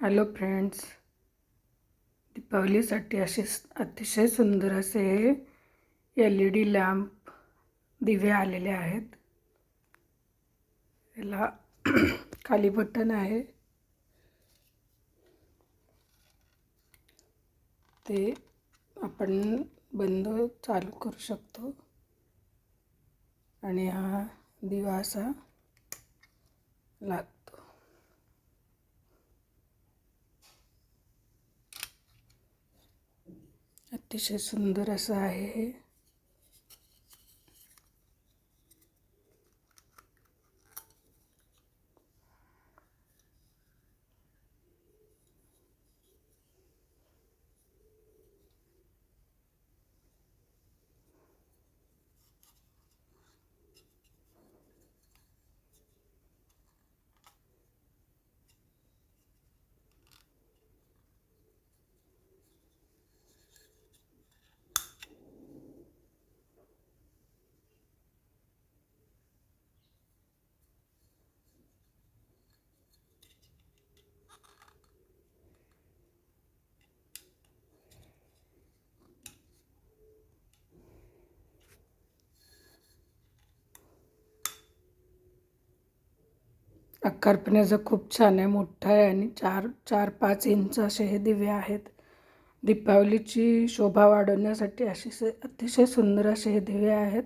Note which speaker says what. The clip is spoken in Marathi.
Speaker 1: हॅलो फ्रेंड्स, दीपावलीसाठी असे अतिशय सुंदर असे LED लॅम्प दिवे आलेले आहेत. याला खाली बटन आहे, ते आपण बंद चालू करू शकतो आणि हा दिवा असा लागतो. अतिशय सुंदर असं आहे हे. आकार पण याचा खूप छान आहे, मोठा आहे आणि 4-5 इंच असे हे दिवे आहेत. दीपावलीची शोभा वाढवण्यासाठी अतिशय सुंदर असे हे दिवे आहेत.